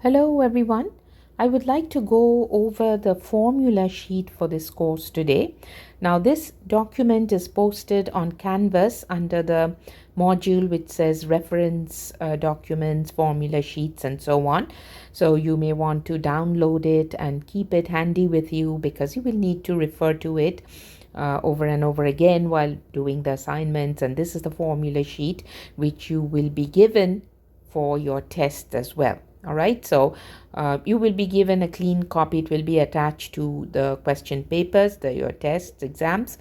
Hello everyone. I would like to go over the formula sheet for this course today. Now this document is posted on Canvas under the module which says reference documents, formula sheets and so on. So you may want to download it and keep it handy with you because you will need to refer to it over and over again while doing the assignments, and this is the formula sheet which you will be given for your test as well. All right, so you will be given a clean copy. It will be attached to the question papers, your tests, exams,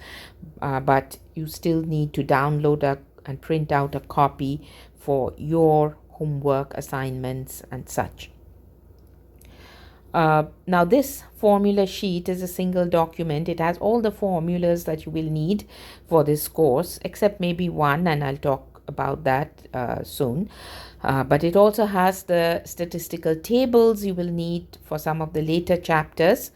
but you still need to download and print out a copy for your homework assignments and such. Now this formula sheet is a single document. It has all the formulas that you will need for this course, except maybe one, and I'll talk about that soon. But it also has the statistical tables you will need for some of the later chapters.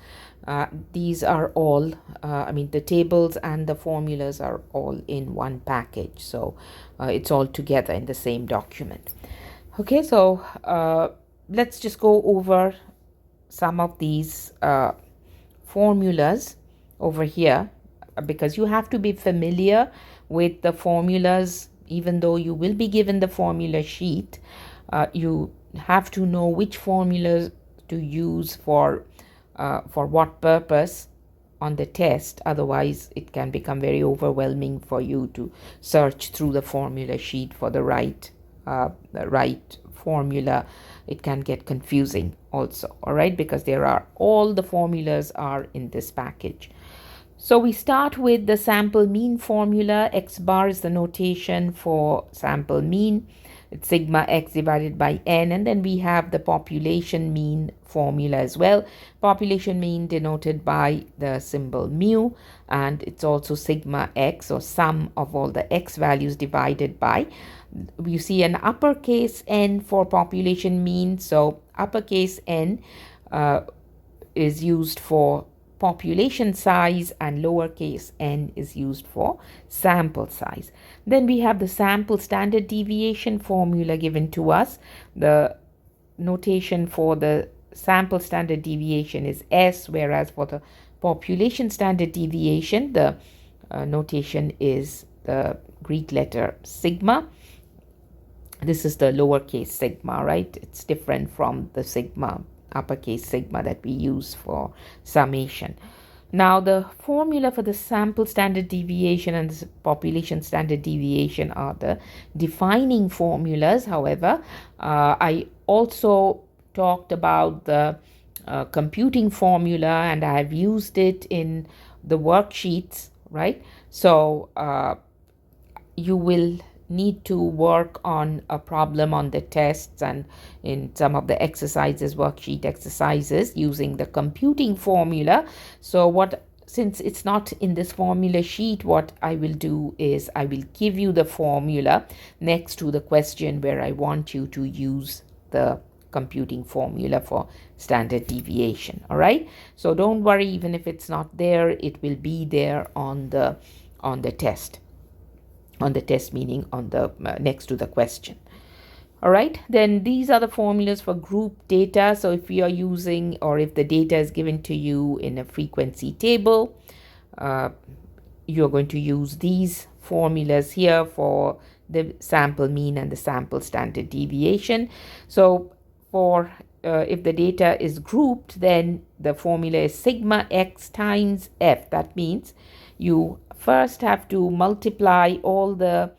These are all, the tables and the formulas are all in one package. So it's all together in the same document. Okay, so let's just go over some of these formulas over here, because you have to be familiar with the formulas. Even though you will be given the formula sheet, you have to know which formulas to use for what purpose on the test. Otherwise it can become very overwhelming for you to search through the formula sheet for the right formula. It can get confusing also, all right, because all the formulas are in this package. So we start with the sample mean formula. X bar is the notation for sample mean. It's sigma x divided by n. And then we have the population mean formula as well. Population mean denoted by the symbol mu. And it's also sigma x, or sum of all the x values divided by. You see an uppercase N for population mean. So uppercase N is used for population size, and lowercase n is used for sample size. Then we have the sample standard deviation formula given to us. The notation for the sample standard deviation is S, whereas for the population standard deviation, the notation is the Greek letter sigma. This is the lowercase sigma, right? It's different from the sigma, uppercase sigma, that we use for summation. Now the formula for the sample standard deviation and the population standard deviation are the defining formulas. However, I also talked about the computing formula, and I have used it in the worksheets, right? So you will need to work on a problem on the tests and in some of the exercises, worksheet exercises, using the computing formula. So since it's not in this formula sheet, what I will do is I will give you the formula next to the question where I want you to use the computing formula for standard deviation. All right, so don't worry, even if it's not there, it will be there on the test. On the test meaning on the next to the question. All right, then these are the formulas for group data. So if you are using, or if the data is given to you in a frequency table, you're going to use these formulas here for the sample mean and the sample standard deviation. So for if the data is grouped, then the formula is sigma x times f. That means you first have to multiply all the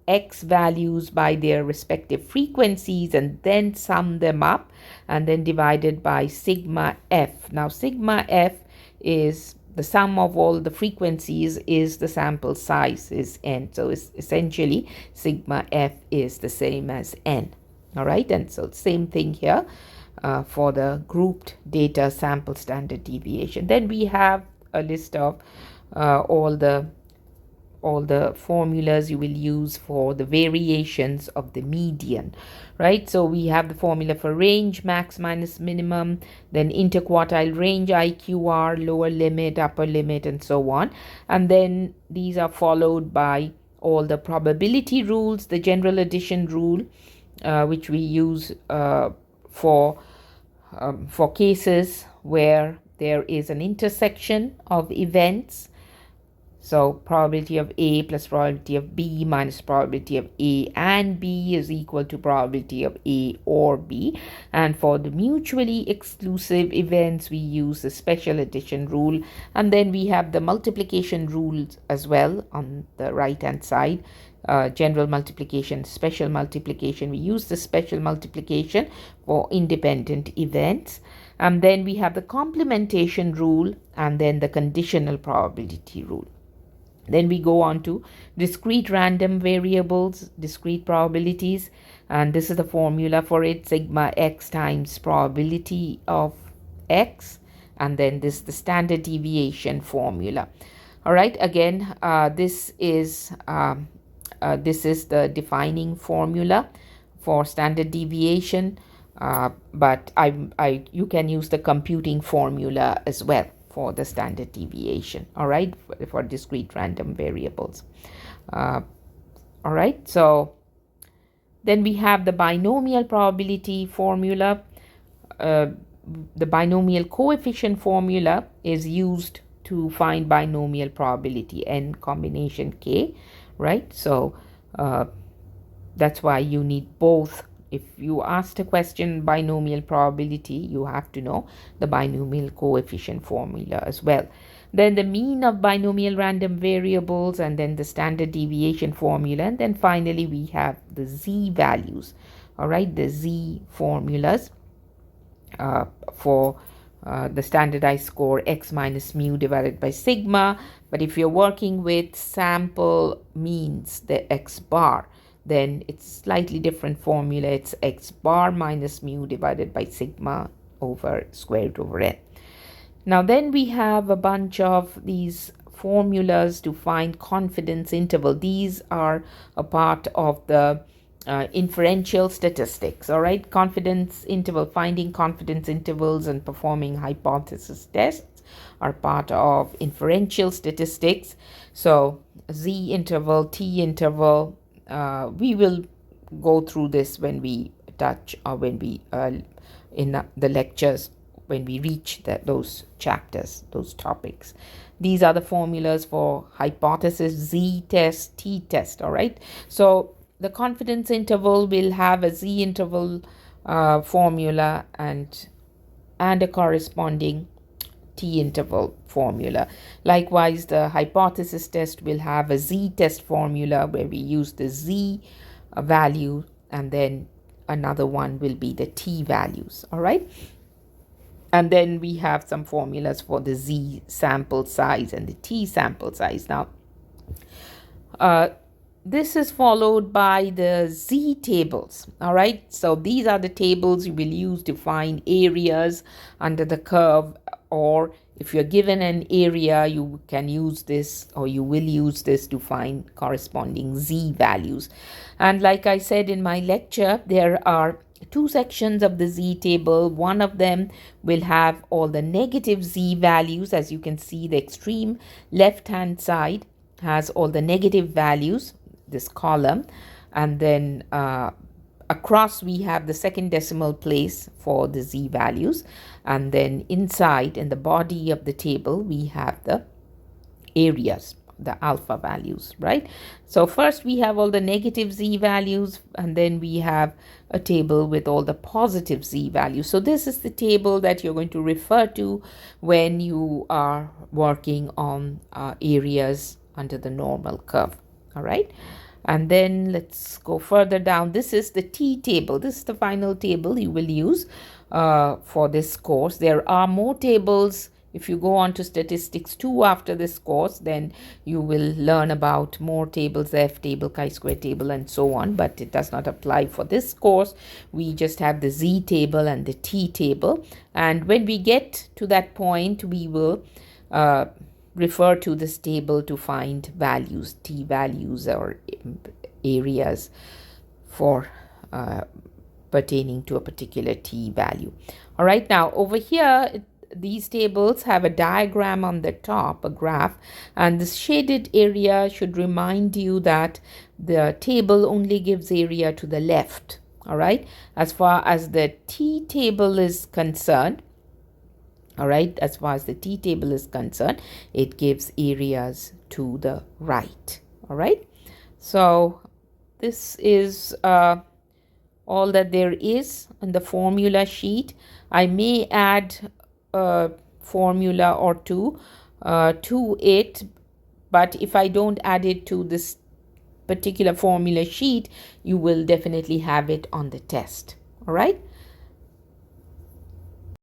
x values by their respective frequencies and then sum them up, and then divided by sigma f. Now sigma f is the sum of all the frequencies, is the sample size, is n. So it's essentially sigma f is the same as n. All right, and so same thing here for the grouped data sample standard deviation. Then we have a list of all the formulas you will use for the variations of the median, right? So we have the formula for range, max minus minimum, then interquartile range, IQR, lower limit, upper limit, and so on. And then these are followed by all the probability rules, the general addition rule, which we use for for cases where there is an intersection of events. So probability of A plus probability of B minus probability of A and B is equal to probability of A or B. And for the mutually exclusive events, we use the special addition rule. And then we have the multiplication rules as well on the right hand side. General multiplication, special multiplication. We use the special multiplication for independent events. And then we have the complementation rule and then the conditional probability rule. Then we go on to discrete random variables, discrete probabilities, and this is the formula for it, sigma x times probability of x, and then this is the standard deviation formula. All right, again, this is the defining formula for standard deviation, but you can use the computing formula as well for the standard deviation, all right, for discrete random variables. All right, so then we have the binomial probability formula. The binomial coefficient formula is used to find binomial probability n combination k, right? So that's why you need both. If you asked a question binomial probability, you have to know the binomial coefficient formula as well. Then the mean of binomial random variables, and then the standard deviation formula, and then finally we have the z values. All right, the z formulas for the standardized score x minus mu divided by sigma. But if you're working with sample means, the x bar, then it's slightly different formula. It's x bar minus mu divided by sigma over square root over n. Now then we have a bunch of these formulas to find confidence interval. These are a part of the inferential statistics. All right, confidence interval, finding confidence intervals and performing hypothesis tests are part of inferential statistics. So z interval, t interval, we will go through this when we touch, or when we in the lectures, when we reach those chapters, those topics. These are the formulas for hypothesis, z test, t test. All right, so the confidence interval will have a z interval formula and a corresponding t interval formula. Likewise, the hypothesis test will have a z test formula where we use the z value, and then another one will be the t values. All right, and then we have some formulas for the z sample size and the t sample size. Now this is followed by the z tables. All right, so these are the tables you will use to find areas under the curve, or if you're given an area, you can use this, or you will use this to find corresponding z values. And like I said in my lecture, there are two sections of the z table. One of them will have all the negative z values. As you can see, the extreme left hand side has all the negative values, this column, and then across we have the second decimal place for the z values, and then inside in the body of the table we have the areas, the alpha values, right? So first we have all the negative z values, and then we have a table with all the positive z values. So this is the table that you're going to refer to when you are working on areas under the normal curve. All right, and then let's go further down. This is the t table. This is the final table you will use for this course. There are more tables. If you go on to statistics 2 after this course, then you will learn about more tables, the F table, chi-square table, and so on, but it does not apply for this course. We just have the z table and the t table, and when we get to that point, we will refer to this table to find values, t values, or areas for pertaining to a particular t value. All right, now over here, these tables have a diagram on the top, a graph, and this shaded area should remind you that the table only gives area to the left. All right, as far as the T table is concerned, all right, as far as the T table is concerned, it gives areas to the right. All right, so this is all that there is on the formula sheet. I may add a formula or two to it, but if I don't add it to this particular formula sheet, you will definitely have it on the test. All right.